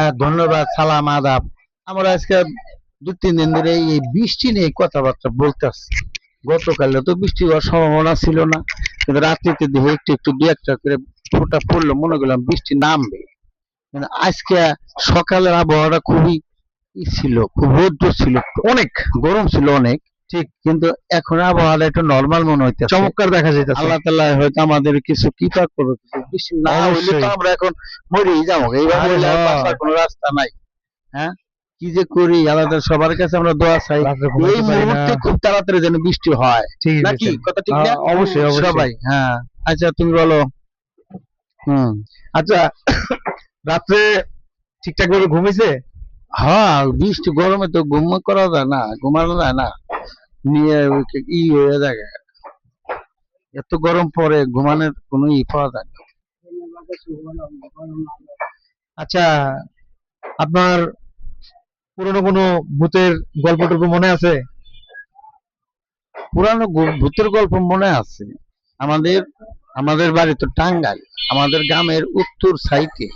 হ্যাঁ, ধন্যবাদ, সালাম, আদাব। আমরা আজকে 2-3 দিন ধরে এই বৃষ্টি নিয়ে কথাবার্তা বলতেছি। গতকালে তো বৃষ্টি হওয়ার সম্ভাবনা ছিল না, কিন্তু রাত্রিতে দেখে একটু একটু দু একটা করে ফোঁটা পড়লো, মনে করলাম বৃষ্টি নামবে। কিন্তু আজকে সকালের আবহাওয়াটা খুবই ছিল, খুব রৌদ্র ছিল, অনেক গরম ছিল অনেক, ঠিক। কিন্তু এখন আবহাওয়াটা একটু নর্মাল মনে হইতেছে, চমৎকার দেখা যাইতেছে। আল্লাহ তাআলা হয়তো আমাদের কিছু কৃপা করবে, কিছু বৃষ্টি না হইলে তো আমরা এখন মরেই যাবো। এইভাবে হইলে আর বাঁচার কোনো রাস্তা নাই। হ্যাঁ, কি যে করি, আলাদা সবার কাছে আমরা দোয়া চাই এই মুহূর্তে খুব তাড়াতাড়ি যেন বৃষ্টি হয়, নাকি কথা ঠিক না? অবশ্যই সবাই। হ্যাঁ, আচ্ছা তুমি বলো। আচ্ছা, রাত্রে ঠিকঠাক ভাবে ঘুমিয়েছে? হ্যাঁ, বৃষ্টি গরমে তো ঘুম করা যায় না, ঘুমানো যায় না, নিয়ে হয়ে যায়, এত গরম পরে ঘুমানোর কোনো পাওয়া যায় না। আচ্ছা, আপনার পুরনো কোনো ভূতের গল্প টল্প মনে আছে? পুরানো ভূতের গল্প মনে আছে। আমাদের আমাদের বাড়ি তো টাঙ্গাইল, আমাদের গ্রামের উত্তর সাইডে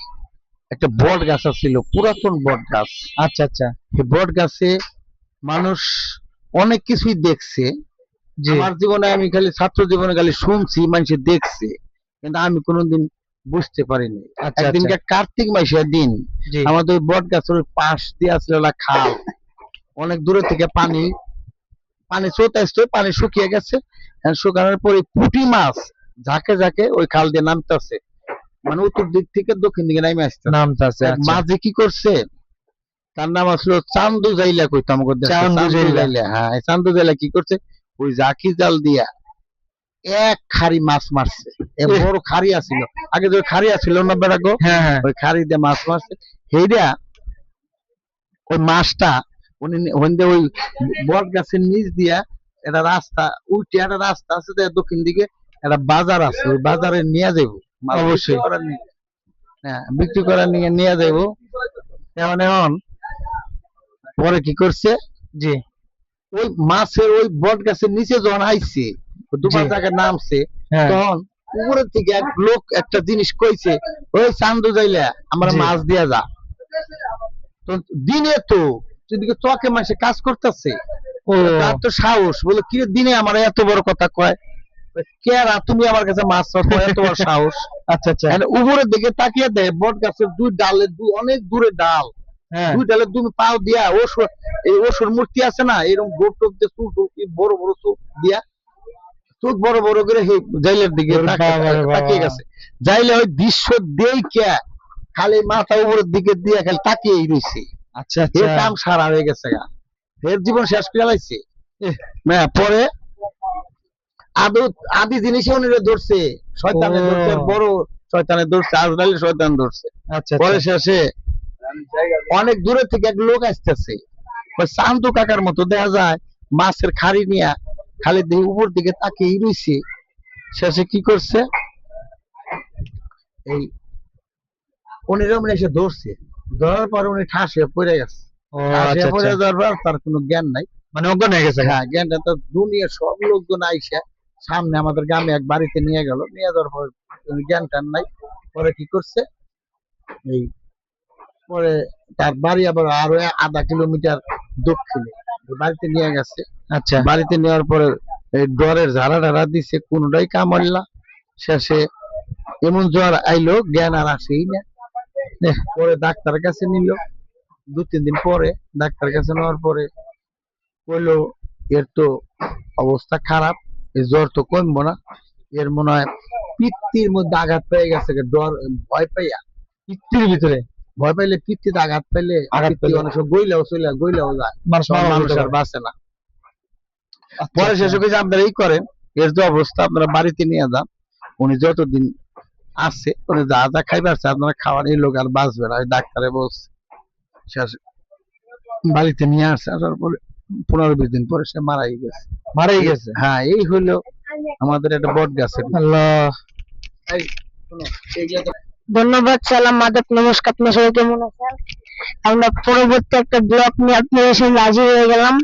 একটা বট গাছ ছিল, পুরাতন বট গাছ। আচ্ছা আচ্ছা, এই বট গাছে মানুষ অনেক কিছুই দেখছে। আমার জীবনে আমি খালি ছাত্র জীবনে খালি শুনছি, মানুষে দেখছে, কিন্তু আমি কোনোদিন বুঝতে পারিনি। একদিনকে কার্তিক মাসের দিন আমাদের বট গাছের পাশ দিয়ে আসলে খাল, অনেক দূরে থেকে পানি পানি স্রোত আসতো, পানি শুকিয়ে গেছে। শুকানোর পরে পুঁটি মাছ ঝাঁকে ঝাঁকে ওই খাল দিয়ে নামতেছে, মানে উত্তর দিক থেকে দক্ষিণ দিকে নামে আসছে নামতেছে। মাঝে কি করছে, তার নাম আসলো চান্দু জাইলা, কইতাম চান্দু জাইলা। হ্যাঁ, চান্দু জাইলা কি করছে, ওই জাকি জাল দিয়া এক খাড়ি মাছ মারছে। বড় খাড়ি আছিল, আগে যে খাড়ি আছিল না বেড়া গো, ওই খাড়ি দিয়ে মাছ মারছে। সেইটা ওই মাছটা উনি ওই বট গাছের নিচ দিয়া একটা রাস্তা, উল্টে একটা রাস্তা আছে, দক্ষিণ দিকে একটা বাজার আছে, ওই বাজারে নিয়ে যাবো অবশ্যই, হ্যাঁ বিক্রি করার নিয়ে নিয়ে যাবো। এখন পরে কি করছে, যে ওই মাছের ওই বট গাছের নিচে যখন আইছে, দুবার জায়গায় নামছে, তখন উপরের থেকে এক লোক একটা জিনিস কইছে, ওই চান্দু যাইলে আমরা মাছ দিয়া যা। দিনে তো যেদিকে চকে মাসে কাজ করতেছে, তার তো সাহস, বলে কি দিনে আমার এত বড় কথা কয়, কেরা তুমি আমার কাছে মাছ চাও, এত বড় সাহস। আচ্ছা আচ্ছা, উপরের দিকে তাকিয়ে দেয়, বট গাছের দুই ডালে, অনেক দূরে ডাল, দুই ডালে তুমি পাও দিয়া ওসুর মূর্তি আছে না, এরকম গোপ টোপ দিয়ে চুল বড় বড় চোখ দিয়া, চোখ বড় বড় করে জাইলের দিকে তাকিয়ে গেছে। জাইলে ওই দৃশ্য দেখে খালি মাথা উপরের দিকে দিয়ে খালি তাকিয়েই রয়েছে। আচ্ছা আচ্ছা, কাম সারা হয়ে গেছে গা, এর জীবন শেষ করে লাইছে। পরে আদি জিনিসে উনি ধরছে, শয়তানে ধরছে, বড় শয়তানে ধরছে, আজরাইল শয়তান ধরছে। পরে শেষে অনেক দূরে থেকে এক লোক আসতেছে, চান্দু কাকার মতো দেখা যায়, মাছের খাড়ি নিয়ে খালি উপর দিকে তাকিয়ে রয়েছে। শেষে কি করছে, এই উনি রমন এসে ধরছে, ধরার পর উনি ঠাসে পড়ে গেছে। পড়ে যাওয়ার পর তার কোনো জ্ঞান নাই, মানে অজ্ঞান হয়ে গেছে। হ্যাঁ, জ্ঞানটা তো দুনিয়ার সব লোকজন আইসা সামনে আমাদের গ্রামে এক বাড়িতে নিয়ে গেল, নিয়ে যাওয়ার পর জ্ঞান টান নাই। পরে কি করছে, এই পরে তার বাড়ি আবার আরো আধা কিলোমিটার দক্ষিণে, বাড়িতে নিয়ে গেছে। আচ্ছা, বাড়িতে নেওয়ার পরে এই ডরের ঝাড়া ঢাড়া দিচ্ছে, কোনটাই কামড়লা। শেষে এমন জ্বর আইলো, জ্ঞান আর আসেই না। পরে ডাক্তারের কাছে নিল, 2-3 দিন পরে ডাক্তারের কাছে নেওয়ার পরে বললো, এর তো অবস্থা খারাপ, এই জ্বর তো কমবো না, এর মনে হয় পিত্তির মধ্যে আঘাত পেয়ে গেছে। ডর ভয় পাইয়া, পিত্তির ভিতরে ভয় পাইলে, পিত্তিতে আঘাত পাইলে অনেক সময় গইলেও যায়, মানুষ আর বাঁচে না। পরে শেষে কিছু আপনারা এই করেন, এর যে অবস্থা আপনারা বাড়িতে নিয়ে যান, উনি যতদিন আছে উনি যা যা খাইবার আপনারা খাওয়ার, এই লোক আর বাঁচবে না, ডাক্তারে বলছে। শেষে বাড়িতে নিয়ে আসছে, আসার পরে 15-20 দিন পরে সে মারাই গেছে। হ্যাঁ, এই হইলো আমাদের একটা বট গাছের। আল্লাহ, ধন্যবাদ, সালাম, আদাব, নমস্কার। আপনার সবাই কেমন আছেন? আমরা পরবর্তী একটা ব্লগ নিয়ে আপনাদের সামনে হাজির হয়ে গেলাম।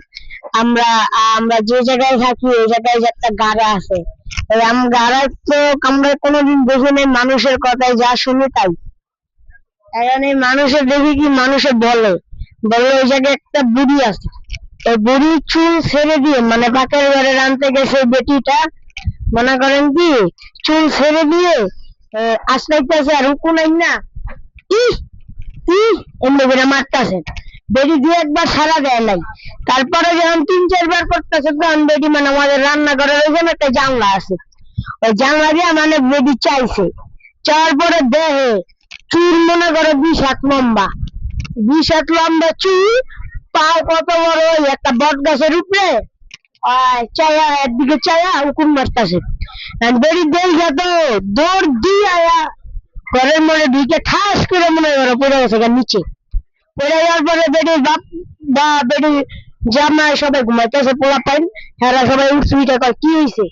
আমরা যে জায়গায় থাকি, ওই জায়গায় যে একটা গাড়া আছে, ওই গাড়া তো আমরা কোনোদিন দেখি নাই, মানুষের কথায় যা শুনি তাই। এখন এই মানুষের দেখি কি মানুষে বলে বলে ওই জায়গায় একটা বুড়ি আছে, ওই বুড়ি চুল ছেড়ে দিয়ে মানে পাকের ঘরে রানতে গেছে বেটিটা, মনে করেন কি চুল ছেড়ে দিয়ে আসলাইতেছে আর হুকু নাই না, ই ই এমনি করে মারতেছে। বেটি দিয়ে একবার সারা দেয় নাই, তারপরে যখন 3-4 বার করতেছে তখন বেটি মানে আমাদের রান্নাঘরের ওইখানে একটা জানলা আছে, ওই জানলা দিয়ে মানে বেটি চাইছে, চাওয়ার পরে দেহে চুল মনে করো 20 হাত লম্বা, 20 হাত লম্বা চুল, পাও কত বড় ওই একটা বট গাছের উপরে, চায়া একদিকে চায়া উকুন মারতাছে। বেরি দেখা তো দৌড় দিয়ে আয়া ঘরের মধ্যে ঢুকে ঠাস করে মনে করো পড়ে গেছে গা নিচে। পড়ে যাওয়ার পরে বেটির বাপ বা বেটির জামাই সবাই ঘুমাইতেছে, পোলা পাইন হেরা সবাই উঠছে, উঠে কয় কি হয়েছে,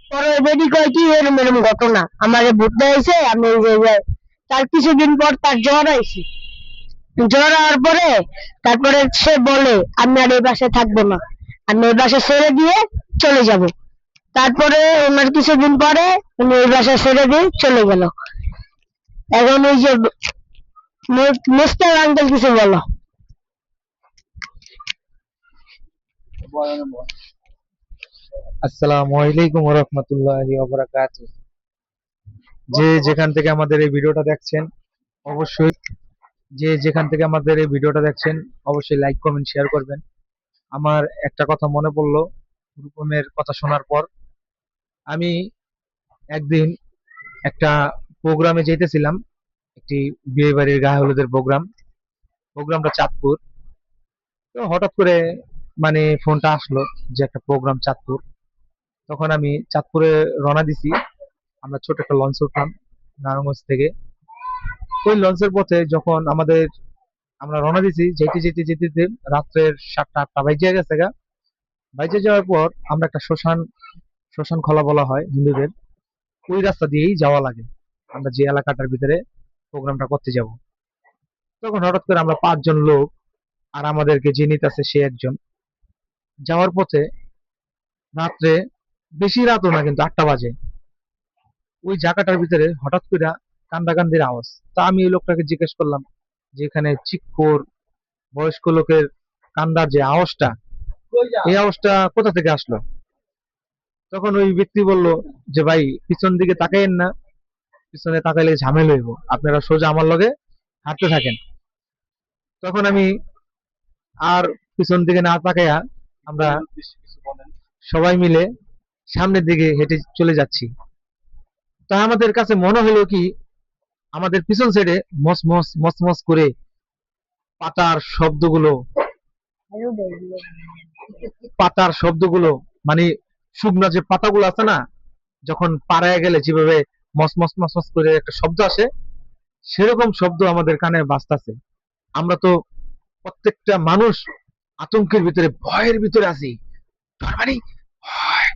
পরে ওই বেটি কয় কি এরম এরম ঘটনা আমারে ভূত হয়েছে, আমি এই যে তার কিছুদিন পর তার জ্বর আইছে, জ্বর হওয়ার পরে তারপরে সে বলে আমি আর এই বাসায় থাকবো না, আমি এই বাসা ছেড়ে দিয়ে চলে যাব। তারপরে ওনার কিছুদিন পরে উনি এই বাসা ছেড়ে দিয়ে চলে গেল। এখন ওই যে মোস্তাক আঙ্কেল কিছু বলো। আসসালামু আলাইকুম ওয়া রাহমাতুল্লাহি ওয়া বারাকাতুহু। যে যেখান থেকে আমাদের এই ভিডিওটা দেখছেন অবশ্যই অবশ্যই লাইক কমেন্ট শেয়ার করবেন। আমার একটা কথা মনে পড়লো রূপমের কথা শোনার পর। আমি একদিন একটা প্রোগ্রামে যেতেছিলাম, একটি বিয়ে বাড়ির গায়ে হলুদের প্রোগ্রামটা চাঁদপুর। তো হঠাৎ করে মানে ফোনটা আসলো যে একটা প্রোগ্রাম চাঁদপুর। তখন আমি চাঁদপুরে রওনা দিছি। আমরা ছোট একটা লঞ্চে উঠলাম নারায়ণগঞ্জ থেকে। ওই লঞ্চের পথে যখন আমরা রওনা দিছি, যেতে যেতে যেতে যেতে রাত্রের 7টা-8টা বাইজে গেছে গা। বাইজে যাওয়ার পর আমরা একটা শ্মশান খোলা বলা হয় হিন্দুদের, ওই রাস্তা দিয়েই যাওয়া লাগে আমরা যে এলাকাটার ভিতরে প্রোগ্রামটা করতে যাব। তখন হঠাৎ করে আমরা 5 জন লোক, আর আমাদেরকে যে নিতেছে সে একজন। যাওয়ার পথে রাত্রে, বেশি রাতও না কিন্তু 8টা বাজে, ওই জায়গাটার ভিতরে হঠাৎ করে কান্দাকান্দির আওয়াজ। তা আমি ওই লোকটাকে জিজ্ঞেস করলাম যে এখানে চিক্কোর বয়স্ক লোকের কান্দার যে আওয়াজটা, এই আওয়াজটা কোথা থেকে আসলো? তখন ওই ব্যক্তি বলল যে ভাই পিছন দিকে তাকাইয়েন না, পিছনে তাকাইলে ঝামেলা হইব, আপনারা সোজা আমার লগে হাঁটতে থাকেন। তখন আমি আর পিছন দিকে না তাকাইয়া আমরা সবাই মিলে সামনের দিকে হেঁটে চলে যাচ্ছি। তা আমাদের কাছে মনে হলো কি আমাদের পিছন সাইডে মস মস মস মস করে পাতার শব্দগুলো পাতার শব্দগুলো মানে শুকনো যে পাতাগুলো আছে না, যখন পাড়ায় গেলে যেভাবে মস মস মস মস করে একটা শব্দ আসে, সেরকম শব্দ আমাদের কানে বাজতাছে। আমরা তো প্রত্যেকটা মানুষ আতঙ্কের ভিতরে, ভয়ের ভিতরে আছি। তার মানে ভয়।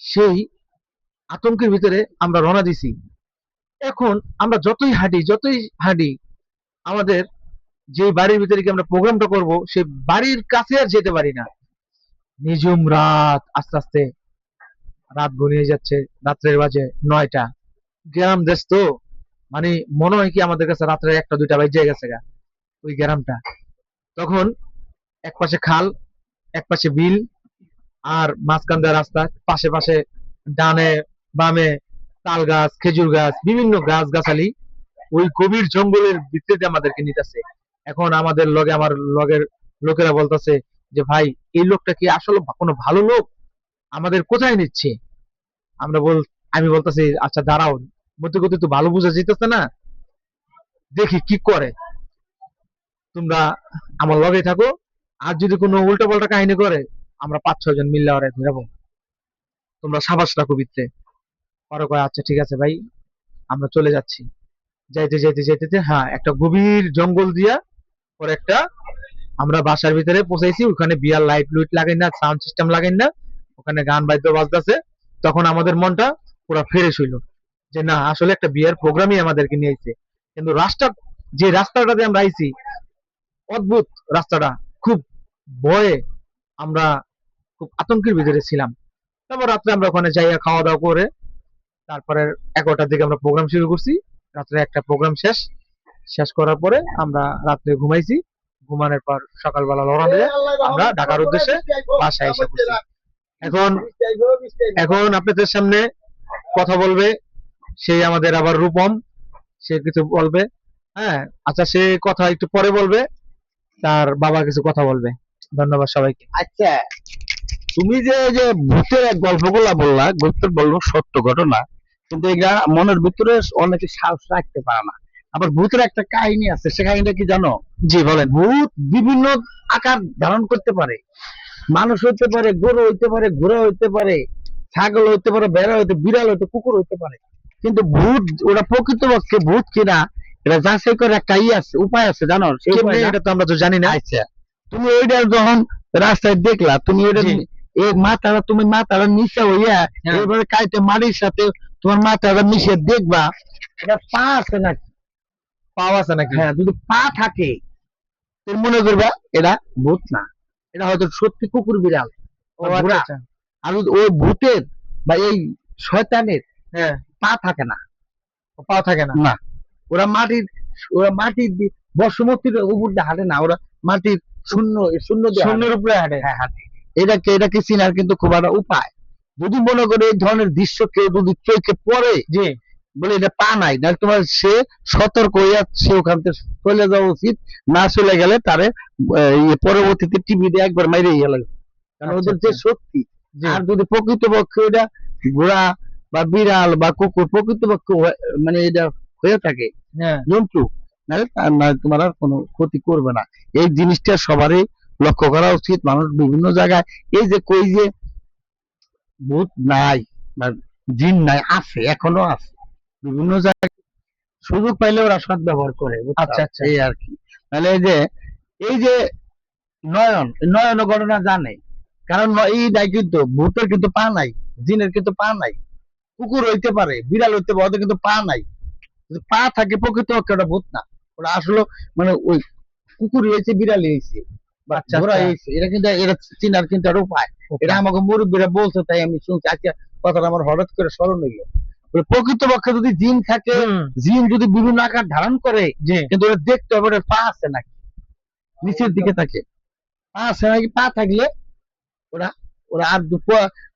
সেই আতঙ্কের ভিতরে আমরা রওনা দিছি। এখন আমরা যতই হাঁটি আমাদের যে বাড়ির ভিতরে কি আমরা প্রোগ্রামটা করব সেই বাড়ির কাছে আর যেতে পারি না। নিঝুম রাত, আস্তে আস্তে রাত ঘনিয়ে যাচ্ছে, রাত্রের বাজে 9টা। গ্রাম দেশ তো, মানে মনে হয় কি আমাদের কাছে রাত্রে 1টা-2টা বাজে গেছে গা ওই গ্রামটা। তখন এক পাশে খাল, এক পাশে বিল, আর মাঝখান দিয়ে রাস্তা, পাশে পাশে ডানে বামে তাল গাছ, খেজুর গাছ, বিভিন্ন গাছ গাছালি, ওই গভীর জঙ্গলের ভিতরে আমাদেরকে নিতেছে। এখন আমার লগের লোকেরা বলতেছে যে ভাই এই লোকটা কি আসলে কোনো ভালো লোক, আমাদের কোথায় নিচ্ছে? আমরা বল আমি বলতেছি আচ্ছা দাঁড়াও, মধ্যে গতি তো ভালো বোঝা যেতেছে না, দেখি কি করে, তোমরা আমার লগে থাকো, আর যদি কোনো উল্টা পাল্টা কাহিনী করে আমরা 5-6 জন মিললে ওরা ধরবো, তোমরা সাবাস রাখো ভিতরে। পরে কয় আচ্ছা ঠিক আছে ভাই, আমরা চলে যাচ্ছি। যাইতে যাইতে যাইতে যাইতে, হ্যাঁ, একটা গভীর জঙ্গল দিয়া পরে একটা আমরা বাসার ভিতরে পৌঁছাইছি। ওখানে বিয়ার লাইট লুইট লাগাই না, সাউন্ড সিস্টেম লাগাই না, ওখানে গান বাদ্য বাজতেছে। তখন আমাদের মনটা পুরো ফ্রেশ হইলো যে না আসলে একটা বিয়ের প্রোগ্রামই আমাদেরকে নিয়ে আইছে। কিন্তু যে রাস্তাটা দিয়ে আমরা আইছি, অদ্ভুত রাস্তাটা, খুব ভয়ে আমরা খুব আতঙ্কের ভিতরে ছিলাম। তারপর রাত্রে আমরা ওখানে যাইয়া খাওয়া দাওয়া করে তারপরে 11টার দিকে আমরা প্রোগ্রাম শুরু করছি। রাত্রে একটা প্রোগ্রাম শেষ, শেষ করার পরে আমরা রাত্রে ঘুমাইছি। ঘুমানোর পর সকালবেলা রওনা দিয়ে আমরা ঢাকার উদ্দেশ্যে বাসায় এসে পড়ছি। এখন এখন আপনাদের সামনে কথা বলবে সেই আমাদের আবার রূপম, সে কিছু বলবে। হ্যাঁ, আচ্ছা, সে কথা একটু পরে বলবে, তার বাবা কিছু কথা বলবে। ধন্যবাদ সবাইকে। আচ্ছা, তুমি যে ভূতের এক গল্পগুলা বললা, ভূতের বললো সত্য ঘটনা, কিন্তু এগুলা মনের ভিতরে অনেকে সাহস রাখতে পারে না। আবার ভূতের একটা কাহিনী আছে, সে কাহিনীটা কি জানো? জি বলেন। ভূত বিভিন্ন আকার ধারণ করতে পারে। মানুষ হইতে পারে, গরু হইতে পারে, ঘোড়া হইতে পারে, ছাগল হইতে পারে, ভেড়া হইতে, বিড়াল হইতে, কুকুর হইতে পারে। কিন্তু ভূত ওরা প্রকৃতপক্ষে ভূত কিনা এটা যাচাই করে একটা আছে, উপায় আছে, জানো? সেই কেমনে উপায়টা এটা তো আমরা তো জানি না। আচ্ছা, তুমি ওইটা যখন রাস্তায় দেখলা, তুমি ওইটা জি। এই মাথাটা নিচে হইয়া হ্যাঁ। এবারে কাইতে মাটির সাথে তোমার মাথাটা মিশিয়ে দেখবা এটা পা আছে নাকি। পাওয়া আছে নাকি? হ্যাঁ, যদি পা থাকে তুমি মনে করবা এটা ভূত না, এটা হয়তো সত্যি কুকুর, বিড়াল, ও বা আচ্ছা ঘোড়া। আচ্ছা। আর যদি ওই ভূতের বা এই শয়তানের হ্যাঁ, পা থাকে না, পাওয়া থাকে না। না, ওরা মাটির বসুমতির উপর দিয়ে হাঁটে না, ওরা মাটির শূন্য শূন্য দিয়ে হাঁটে। শূন্যের উপরে হাঁটে। হ্যাঁ, হাঁটে। এটাকে চিনার কিন্তু খুব একটা উপায়, যদি মনে করে এই ধরনের দৃশ্য কেউ যদি চোখে পড়ে, জি। বলে এটা পা নাই না, তোমার সে সতর্ক হইয়া সে ওখান থেকে চলে যাওয়া উচিত। না চলে গেলে তারে পরবর্তীতে টিভিতে একবার মাইরে গেল, কারণ আচ্ছা, ওদের যে আচ্ছা। শক্তি। জি। আর যদি প্রকৃতপক্ষে ওটা ঘোড়া বা বিড়াল বা কুকুর প্রকৃতপক্ষে মানে এটা হয়ে থাকে হ্যাঁ। জন্তু, নাহলে তোমার আর কোনো ক্ষতি করবে না। এই জিনিসটা সবারই লক্ষ্য করা উচিত। মানুষ বিভিন্ন জায়গায় এই যে কই যে ভূত নাই বা জিন নাই, আছে, এখনো আছে বিভিন্ন জায়গায়, সুযোগ পাইলে ওরা সৎ ব্যবহার করে, বুঝছো? আচ্ছা, আচ্ছা। এই আর কি। তাহলে এই যে নয়ন ঘটনা জানে, কারণ এই নাই কিন্তু ভূতের কিন্তু পা নাই, জিনের কিন্তু পা নাই, কুকুর হইতে পারে, বিড়াল হইতে পারে, ওদের কিন্তু পা নাই। যদি পা থাকে প্রকৃত ওটা ভূত না, ওরা আসলে মানে ওই কুকুর হয়েছে, বিড়াল হয়েছে বা আচ্ছা, ঘোড়া আচ্ছা। হয়েছে, এটা কিন্তু এটা চিনার কিন্তু একটা উপায়। এটা আমাকে মুরব্বীরা বলছে, তাই আমি শুনছি। আজকে কথাটা আমার হঠাৎ করে স্মরণ হইলো। প্রকৃতপক্ষে যদি জিন থাকে, হুম। জিন যদি বিভিন্ন আকার ধারণ করে, জি। কিন্তু ওটা দেখতে হবে ওটার পা আছে নাকি, নিচের দিকে থাকে, পা আছে নাকি। পা থাকলে ওরা ওরা আর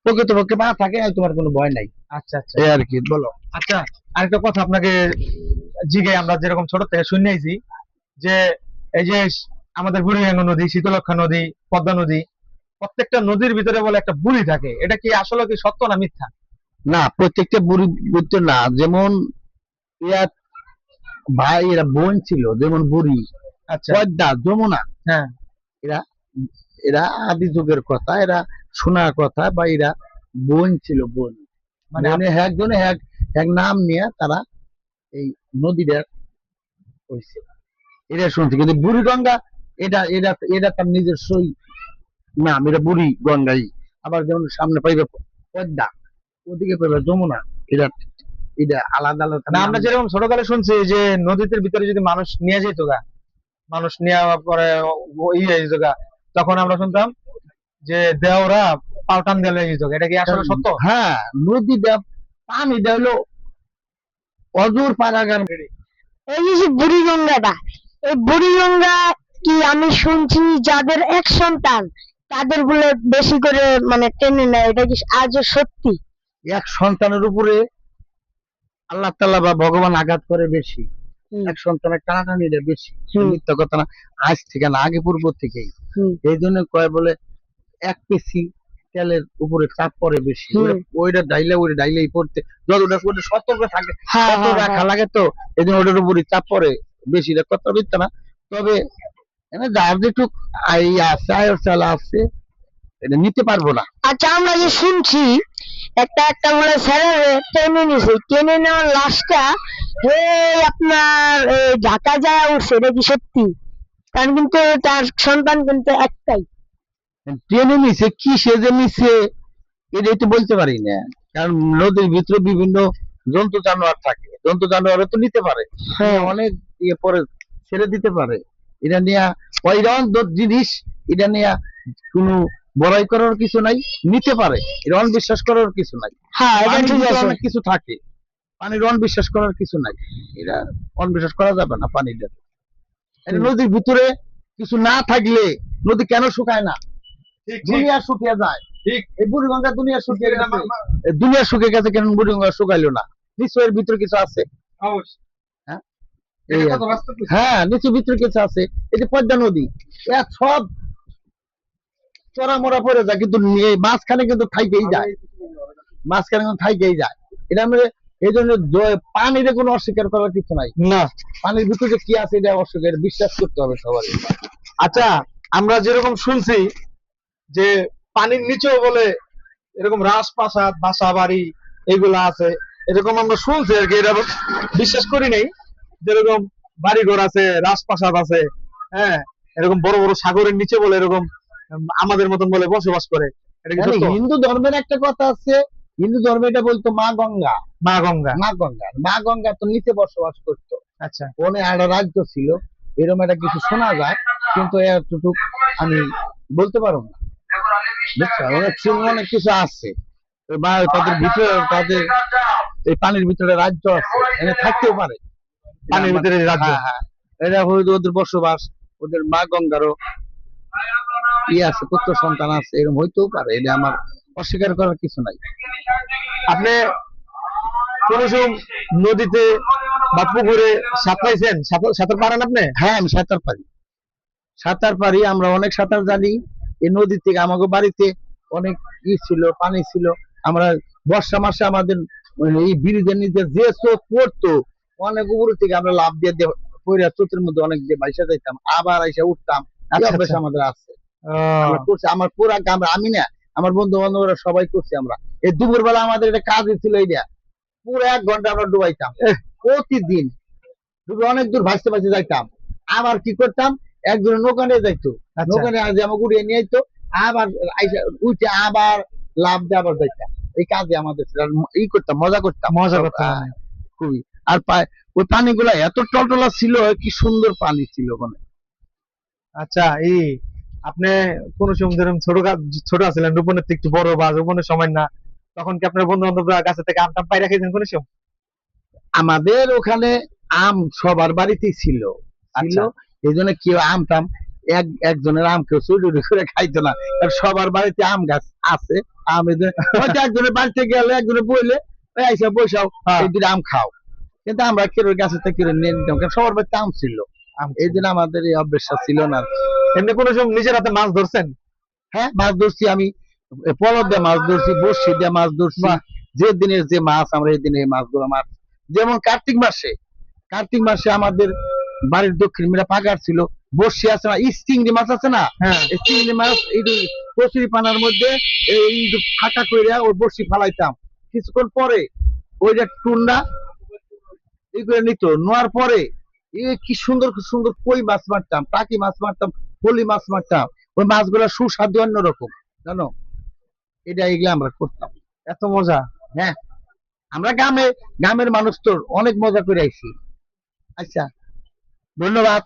প্রকৃতপক্ষে পা থাকে, আর তোমার কোনো ভয় নাই। আচ্ছা, আচ্ছা। এই আর কি, বলো। আচ্ছা, আরেকটা কথা আপনাকে জিগে, আমরা যেরকম ছোট থেকে শুনে আইছি যে এই যে আমাদের বুড়িগঙ্গা নদী, শীতলক্ষা নদী, পদ্মা নদী, প্রত্যেকটা নদীর ভিতরে বলে একটা বুড়ি থাকে, এটা কি আসলে কি সত্য না মিথ্যা? না, প্রত্যেকটা বুড়ি বুঝতে না, যেমন ইয়া ভাই এরা বোন ছিল, যেমন বুড়ি, আচ্ছা। পদ্মা, যমুনা, হ্যাঁ। এরা এরা আদি যুগের কথা, এরা শোনার কথা, বা এরা বোন ছিল, বোন। মানে মানে একজনে এক নাম নিয়ে তারা এই নদীটা হয়েছে, এটা শুনছি। কিন্তু বুড়ি গঙ্গা এটা এটা এটা তার নিজস্বই নাম, এটা বুড়ি গঙ্গাই। আবার যেমন সামনে পাইবে পদ্মা, ওদিকে পাইবে যমুনা, এটা এটা আলাদা আলাদা না, নাম। আমরা যেরকম ছোটকালে শুনছি যে নদীর ভিতরে যদি মানুষ নিয়ে যেত গা, মানুষ নেওয়ার পরে হয়ে যেত গা, তখন আমরা শুনতাম যে দেওরা পাল্টান দিয়ে লেগে যেত গা। এটা কি আসলে সত্য? হ্যাঁ, নদীটা পানিটা হলো অজর পারাগার। এই যে বুড়িগঙ্গাটা, এই বুড়িগঙ্গা কি আমি শুনছি যাদের এক সন্তান তাদের বলে বেশি করে মানে টেনে নেয়, এটা কি আজও সত্যি? এক সন্তানের উপরে আল্লাহ তাআলা বা ভগবান আঘাত করে বেশি, হুম, এক সন্তানের টানাটানিটা বেশি। হুম, মিথ্যা কথা না, আজ থেকে না, আগে পূর্ব থেকেই। হুম, এই জন্য কয় বলে এক কেসি তেলের উপরে চাপ পড়ে বেশি, হুম। ওইটা ডাইলেই পড়তে যতটা ওটা সতর্ক থাকে হ্যাঁ, তত হ্যাঁ, রাখা হ্যাঁ। লাগে, তো এই জন্য ওটার উপরে চাপ পড়ে বেশি। এটা কথা মিথ্যা না, তবে যার যেটুক আয়ের চালা আছে এটা নিতে পারবো না। আচ্ছা, আমরা যে শুনছি একটা একটা বলে স্যারের টেনে নিছে, টেনে নেওয়ার লাশটা আপনার ঢাকা যায় উঠছে, এটা কি সত্যি? কারণ কিন্তু তার সন্তান কিন্তু একটাই। ট্রেনে নিছে, কি সে যে নিছে এটাই তো বলতে পারি না, কারণ নদীর ভিতরে বিভিন্ন জন্তু জানোয়ার থাকে, জন্তু জানোয়ার তো নিতে পারে, হ্যাঁ। অনেক পরে ছেড়ে দিতে পারে। এটা নিয়ে ওইরকম জিনিস, এটা নিয়ে কোনো বড়াই করার কিছু নাই, নিতে পারে, এটা বিশ্বাস করার কিছু নাই। হ্যাঁ, এটা পানির ঠিক ভিতরে আছে। অনেক কিছু থাকে, পানির অনবিশ্বাস করার কিছু নাই, এটা অনবিশ্বাস করা যাবে না পানিটা। এটা নদীর ভিতরে কিছু না থাকলে নদী কেন শুকায় না? দুনিয়া শুকিয়ে যায়। ঠিক। এই বুড়িগঙ্গা দুনিয়া শুকিয়ে গেছে, এই দুনিয়া শুকিয়ে গেছে, কেন বুড়িগঙ্গা শুকাইলো না? নিশ্চয় এর ভিতরে কিছু আছে। হ্যাঁ, এই আর কি। হ্যাঁ, নিচু ভিতরে কিছু আছে। এই যে পদ্মা নদী, এর সব চড়া মরা পড়ে যায়, কিন্তু মাঝখানে কিন্তু থাইকেই যায়, মাঝখানে কিন্তু থাইকেই যায়। এটা আমরা এই জন্য পানির কোনো অস্বীকার করার কিছু নাই। না। পানির ভিতরে যে কি আছে এটা অস্বীকার, বিশ্বাস করতে হবে সবার। আচ্ছা, আমরা যেরকম শুনছি যে পানির নিচেও বলে এরকম রাজপ্রাসাদ, বাসা বাড়ি এগুলা আছে, এরকম আমরা শুনছি আর কি, এটা বিশ্বাস করি নাই। যেরকম বাড়িঘর আছে, রাজপ্রাসাদ আছে, হ্যাঁ, এরকম বড় বড় সাগরের নিচে বলে এরকম আমাদের মতন বলে বসবাস করে। এটা কি সত্য? হিন্দু ধর্মের একটা কথা আছে, হিন্দু ধর্মে এটা বলতো মা গঙ্গা, মা গঙ্গা। মা গঙ্গা তো নিচে বসবাস করতো। আচ্ছা। ওনে একটা রাজ্য ছিল, এরকম একটা কিছু শোনা যায়, কিন্তু এতটুকু আমি বলতে পারবো না। বুঝছো, অনেক কিছু আছে, বা তাদের ভিতরে তাদের এই পানির ভিতরে রাজ্য আছে, এনে থাকতেও পারে পানির ভিতরে রাজ্য। হ্যাঁ, হ্যাঁ, এটা হয়তো ওদের বসবাস, ওদের মা গঙ্গারও আছে, পুত্র সন্তান আছে, এরকম হইতেও পারে। এটা আমার অস্বীকার করার কিছু নাই। আপনি কোন নদীতে বা পুকুরে সাঁতরাইছেন? সাঁতার পারেন আপনি? হ্যাঁ, আমি সাঁতার পারি, সাঁতার পারি, আমরা অনেক সাঁতার জানি। এই নদী থেকে আমাদের বাড়িতে অনেক ছিল, পানি ছিল। আমরা বর্ষা মাসে আমাদের এই ব্রিজের নিচে যে স্রোত পড়তো, অনেক উপর থেকে আমরা লাভ দিয়ে পড়ে স্রোতের মধ্যে অনেক দিয়ে বাইসা যাইতাম, আবার এসে উঠতাম। এই আচ্ছা, অভ্যাস আচ্ছা। আমাদের আছে, আমরা করছি। আমার পুরা গ্রাম, আমি না, আমার বন্ধু বান্ধবরা সবাই করছি আমরা। এই দুপুর বেলা আমাদের এটা কাজই ছিল, এইটা পুরো 1 ঘন্টা আমরা ডুবাইতাম প্রতিদিন। ডুবে অনেক দূর ভাসতে ভাসতে যাইতাম, আবার কি করতাম, একজনের নৌকা নিয়ে যাইতো, আচ্ছা। নৌকা নিয়ে আগে আমাকে উড়িয়ে নিয়ে আইতো, আবার উঠে আবার লাভ দিয়ে আবার যাইতাম। এই কাজে আমাদের ছিল। আর ই করতাম, মজা করতাম, মজা করতাম হ্যাঁ, খুবই। আর ওই পানিগুলা এত টলটলা ছিল, কি সুন্দর পানি ছিল ওখানে। আচ্ছা, এই আপনি কোন সময় যেরকম ছোট আছিলেন, রোপণের থেকে একটু বড় বা রোপণের সময় না, তখন কি আপনার বন্ধু বান্ধবরা গাছে থেকে আম টাম পাইরা খেয়েছেন কোন সময়? আমাদের ওখানে আম সবার বাড়িতেই ছিল, আচ্ছা। এই জন্য কেউ আম টাম একজনের আম কেউ চুরি করে খাইতো না, কারণ সবার বাড়িতে আম গাছ আছে। আম হয়তো একজনের বাড়িতে গেলে, একজনে বইলে আইসা বসাও, হ্যাঁ। এই দুটো আম খাও। কিন্তু আমরা কেউ গাছের থেকে কেড়ে নিয়ে নিতাম, কারণ সবার বাড়িতে আম ছিল। এই জন্য আমাদের এই অভ্যাসটা ছিল না। এমনি কোন সময় নিজের হাতে মাছ ধরছেন? হ্যাঁ, মাছ ধরছি আমি, পলব দিয়ে মাছ ধরছি, বড়শি দিয়ে মাছ ধরছি। বাহ। যে দিনের যে মাছ, আমরা এই দিনে এই মাছগুলো মাছ। যেমন কার্তিক মাসে আমাদের বাড়ির দক্ষিণ মিরা পাগার ছিল, বড়শি আছে না, চিংড়ি মাছ আছে না, হ্যাঁ। এই চিংড়ি মাছ এই কচুরি পানার মধ্যে এই ফাঁকা করে ওই বড়শি ফালাইতাম। কিছুক্ষণ পরে ওইটা টুন্ডা এই করে নিত, নেওয়ার পরে কি সুন্দর সুন্দর কই মাছ মারতাম, টাকি মাছ মারতাম, ফলি মাছ মারতাম। ওই মাছগুলো সুস্বাদু অন্যরকম, জানো। এগুলা আমরা করতাম। এত মজা। হ্যাঁ, আমরা গ্রামের মানুষ তো অনেক মজা করে আইছি। আচ্ছা, ধন্যবাদ,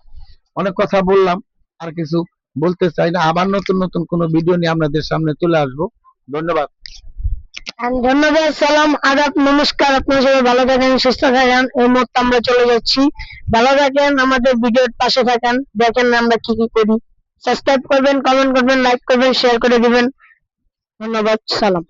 অনেক কথা বললাম, আর কিছু বলতে চাই না। আবার নতুন নতুন কোনো ভিডিও নিয়ে আপনাদের সামনে চলে আসবো। ধন্যবাদ। ধন্যবাদ, সালাম, আদাব, নমস্কার। আপনারা সবাই ভালো থাকেন, সুস্থ থাকেন। এই মুহূর্তে আমরা চলে যাচ্ছি। ভালো থাকেন, আমাদের ভিডিওর পাশে থাকেন, দেখেন আমরা কি কি করি। সাবস্ক্রাইব করবেন, কমেন্ট করবেন, লাইক করবেন, শেয়ার করে দিবেন। ধন্যবাদ, সালাম।